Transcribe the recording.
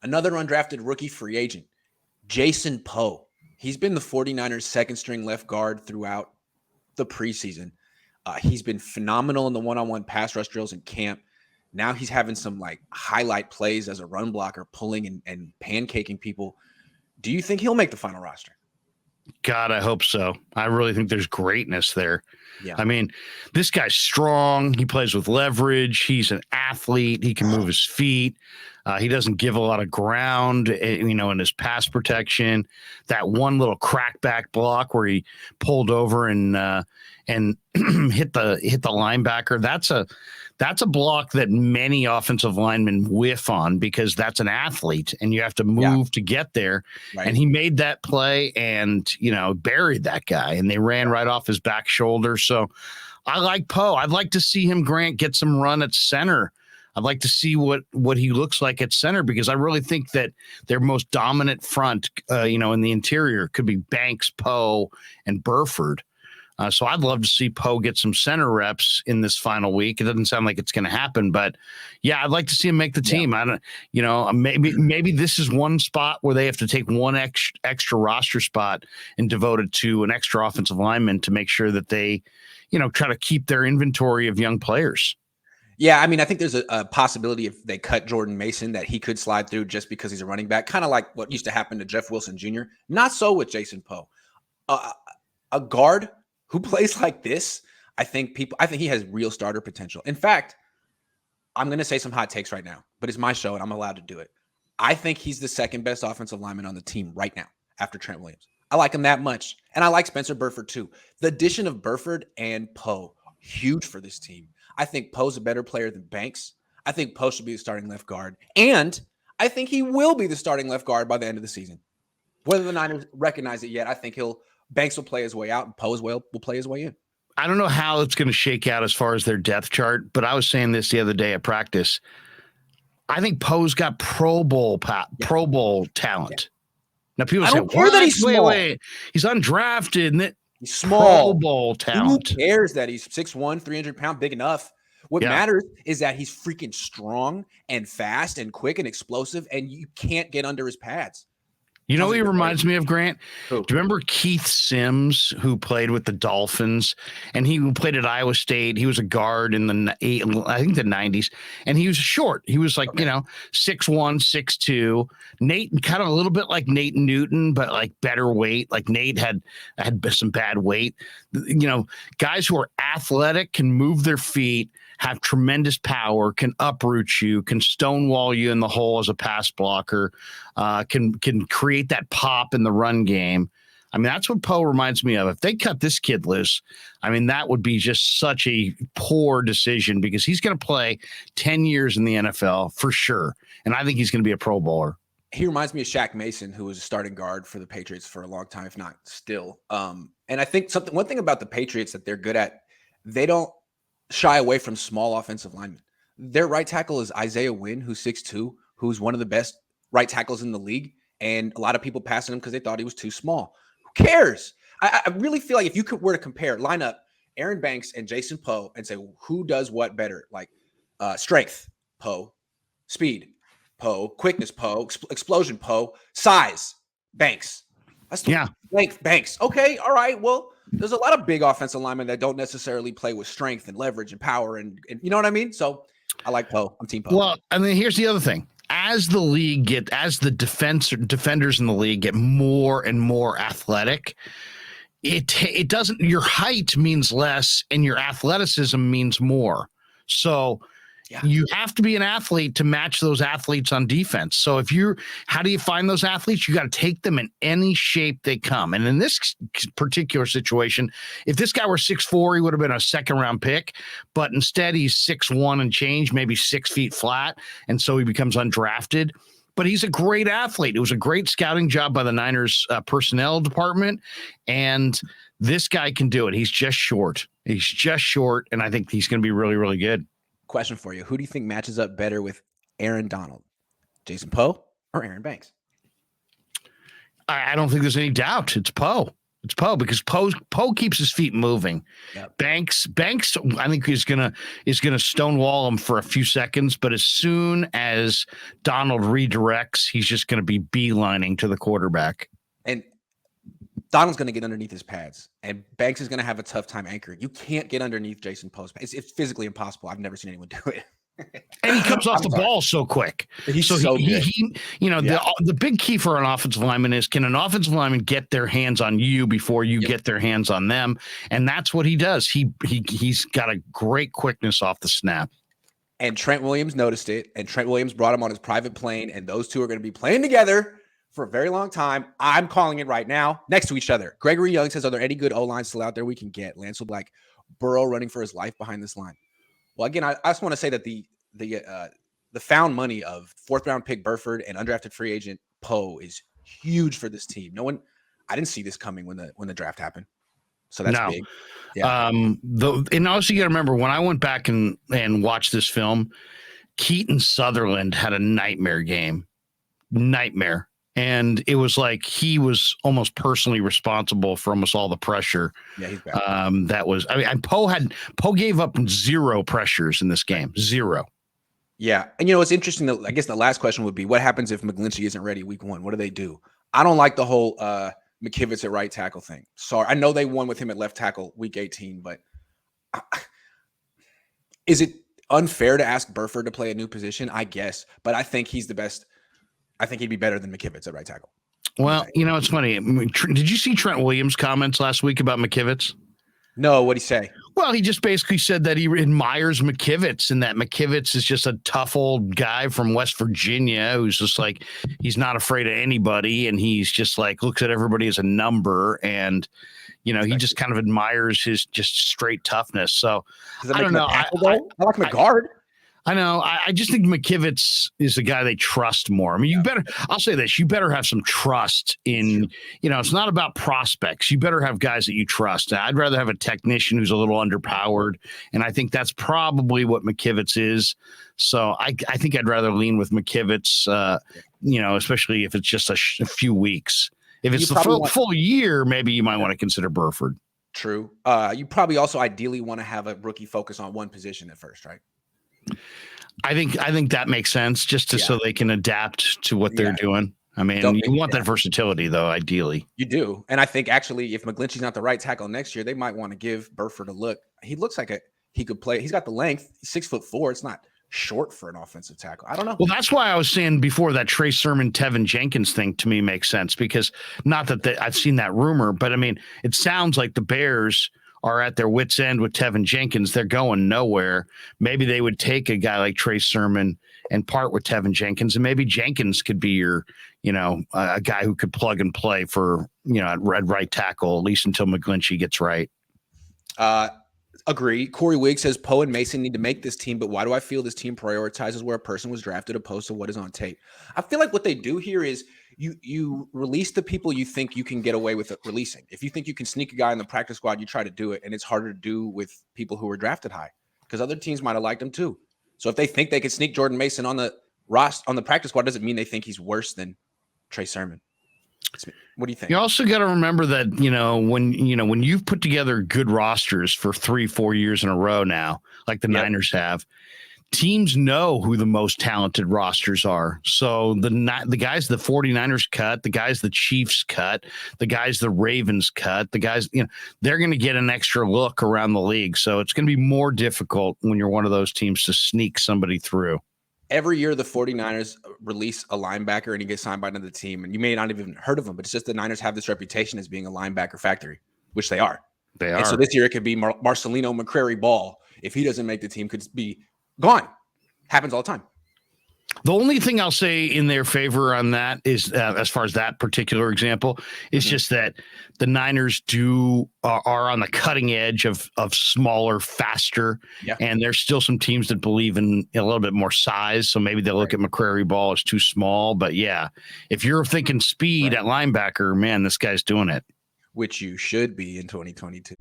Another undrafted rookie free agent, Jason Poe. He's been the 49ers' second string left guard throughout the preseason. He's been phenomenal in the one-on-one pass rush drills in camp. Now he's having some like highlight plays as a run blocker, pulling and pancaking people. Do you think he'll make the final roster? God, I hope so. I really think there's greatness there. Yeah. I mean, this guy's strong. He plays with leverage. He's an athlete. He can move his feet. He doesn't give a lot of ground, in his pass protection. That one little crackback block where he pulled over and hit the linebacker. That's a block that many offensive linemen whiff on because that's an athlete and you have to move to get there. Right. And he made that play and, buried that guy and they ran right off his back shoulder. So I like Poe. I'd like to see him, Grant, get some run at center. I'd like to see what he looks like at center because I really think that their most dominant front, in the interior could be Banks, Poe, and Burford. So I'd love to see Poe get some center reps in this final week. It doesn't sound like it's going to happen, but yeah, I'd like to see him make the team. I don't, maybe this is one spot where they have to take one extra roster spot and devote it to an extra offensive lineman to make sure that they, try to keep their inventory of young players. Yeah, I mean, I think there's a possibility if they cut Jordan Mason that he could slide through just because he's a running back, kind of like what used to happen to Jeff Wilson Jr. Not so with Jason Poe. A guard who plays like this, I think he has real starter potential. In fact, I'm going to say some hot takes right now, but it's my show and I'm allowed to do it. I think he's the second best offensive lineman on the team right now after Trent Williams. I like him that much. And I like Spencer Burford too. The addition of Burford and Poe, huge for this team. I think Poe's a better player than Banks. I think Poe should be the starting left guard. And I think he will be the starting left guard by the end of the season. Whether the Niners recognize it yet, I think Banks will play his way out and Poe as well will play his way in. I don't know how it's going to shake out as far as their depth chart, but I was saying this the other day at practice. I think Poe's got Pro Bowl talent. Now people say, that he's small. Wait. He's undrafted and he's small. Pro Bowl talent. Who cares that he's 6'1", 300-pound, big enough? What matters is that he's freaking strong and fast and quick and explosive, and you can't get under his pads. You know what he reminds me of, Grant? Who? Do you remember Keith Sims, who played with the Dolphins, and he played at Iowa State? He was a guard in the 90s, and he was short. He was like, 6'1", 6'2". Nate, kind of a little bit like Nate Newton, but like better weight. Like Nate had some bad weight. Guys who are athletic, can move their feet, have tremendous power, can uproot you, can stonewall you in the hole as a pass blocker, can create that pop in the run game. I mean, that's what Poe reminds me of. If they cut this kid loose, I mean, that would be just such a poor decision because he's going to play 10 years in the NFL for sure. And I think he's going to be a Pro Bowler. He reminds me of Shaq Mason, who was a starting guard for the Patriots for a long time, if not still. And I think one thing about the Patriots that they're good at, they don't shy away from small offensive linemen. Their right tackle is Isaiah Wynn, who's 6'2", who's one of the best right tackles in the league. And a lot of people passing him because they thought he was too small. Who cares? I really feel like if you were to line up Aaron Banks and Jason Poe and say, who does what better? Like strength, Poe, speed, Poe, quickness, Poe, explosion, Poe, size, Banks. Length, Banks. Okay, all right, well, there's a lot of big offensive linemen that don't necessarily play with strength and leverage and power and you know what I mean? So I like Poe. I'm team Poe. Well, I mean, here's the other thing. As the defenders in the league get more and more athletic, it doesn't, your height means less and your athleticism means more. So you have to be an athlete to match those athletes on defense. So how do you find those athletes? You got to take them in any shape they come. And in this particular situation, if this guy were 6'4", he would have been a second round pick, but instead he's 6'1" and change, maybe 6 feet flat. And so he becomes undrafted, but he's a great athlete. It was a great scouting job by the Niners personnel department. And this guy can do it. He's just short. And I think he's going to be really, really good. Question for you. Who do you think matches up better with Aaron Donald? Jason Poe or Aaron Banks? I don't think there's any doubt. It's Poe. It's Poe because Poe keeps his feet moving. Yep. Banks, I think is gonna stonewall him for a few seconds, but as soon as Donald redirects, he's just gonna be beelining to the quarterback. And Donald's going to get underneath his pads, and Banks is going to have a tough time anchoring. You can't get underneath Jason Poe's pads. It's physically impossible. I've never seen anyone do it. And he comes off the ball so quick. He's so good. The big key for an offensive lineman is, can an offensive lineman get their hands on you before you get their hands on them? And that's what he does. He's got a great quickness off the snap. And Trent Williams noticed it, and Trent Williams brought him on his private plane, and those two are going to be playing together for a very long time. I'm calling it right now, next to each other. Gregory Young says, are there any good O-lines still out there we can get? Lance Black, Burrow running for his life behind this line. Well, again, I just want to say that the found money of 4th-round pick Burford and undrafted free agent Poe is huge for this team. I didn't see this coming when the draft happened. So that's big. Yeah. And also you got to remember, when I went back and watched this film, Keaton Sutherland had a nightmare game. And it was like he was almost personally responsible for almost all the pressure. Yeah, he's bad. Poe gave up 0 pressures in this game. 0. Yeah. And it's interesting that I guess the last question would be, what happens if McGlinchey isn't ready week 1? What do they do? I don't like the whole McKivitz at right tackle thing. Sorry. I know they won with him at left tackle week 18, but is it unfair to ask Burford to play a new position? I guess, but I think he's the best. I think he'd be better than McKivitz at right tackle. Well, it's funny. Did you see Trent Williams' comments last week about McKivitz? No, what'd he say? Well, he just basically said that he admires McKivitz and that McKivitz is just a tough old guy from West Virginia who's just like, he's not afraid of anybody. And he's just like, looks at everybody as a number. And, he just kind of admires his just straight toughness. So I don't know. I like McGard. I know. I just think McKivitz is a guy they trust more. I mean, I'll say this, you better have some trust in, it's not about prospects. You better have guys that you trust. I'd rather have a technician who's a little underpowered. And I think that's probably what McKivitz is. So I think I'd rather lean with McKivitz, especially if it's just a few weeks. If it's the full year, maybe you might want to consider Burford. True. You probably also ideally want to have a rookie focus on one position at first, right? I think that makes sense so they can adapt to what they're doing. I mean, you want that versatility, though, ideally. You do. And I think actually if McGlinchey's not the right tackle next year, they might want to give Burford a look. He looks like he could play. He's got the length. He's 6'4". It's not short for an offensive tackle. I don't know. Well, that's why I was saying before that Trey Sermon, Tevin Jenkins thing to me makes sense, because not that I've seen that rumor, but I mean, it sounds like the Bears are at their wits' end with Tevin Jenkins. They're going nowhere. Maybe they would take a guy like Trey Sermon and part with Tevin Jenkins, and maybe Jenkins could be your, a guy who could plug and play for, at right tackle, at least until McGlinchey gets right. Agree. Corey Wigg says Poe and Mason need to make this team, but why do I feel this team prioritizes where a person was drafted opposed to what is on tape? I feel like what they do here is you release the people you think you can get away with releasing. If you think you can sneak a guy in the practice squad, you try to do it, and it's harder to do with people who were drafted high because other teams might have liked him too. So if they think they could sneak Jordan Mason on the practice squad, doesn't mean they think he's worse than Trey Sermon. What do you think? You also got to remember that, when you've put together good rosters for 3-4 years in a row now, like the Niners have, teams know who the most talented rosters are. So the guys the 49ers cut, the guys the Chiefs cut, the guys the Ravens cut, the guys, they're going to get an extra look around the league. So it's going to be more difficult when you're one of those teams to sneak somebody through. Every year, the 49ers release a linebacker and he gets signed by another team. And you may not have even heard of him, but it's just the Niners have this reputation as being a linebacker factory, which they are. They are. And so this year it could be Marcelino McCrary Ball. If he doesn't make the team, could be gone. Happens all the time. The only thing I'll say in their favor on that is, as far as that particular example, is just that the Niners are on the cutting edge of smaller, faster, and there's still some teams that believe in a little bit more size. So maybe they'll look at McCrary Ball as too small. But yeah, if you're thinking speed at linebacker, man, this guy's doing it. Which you should be in 2022.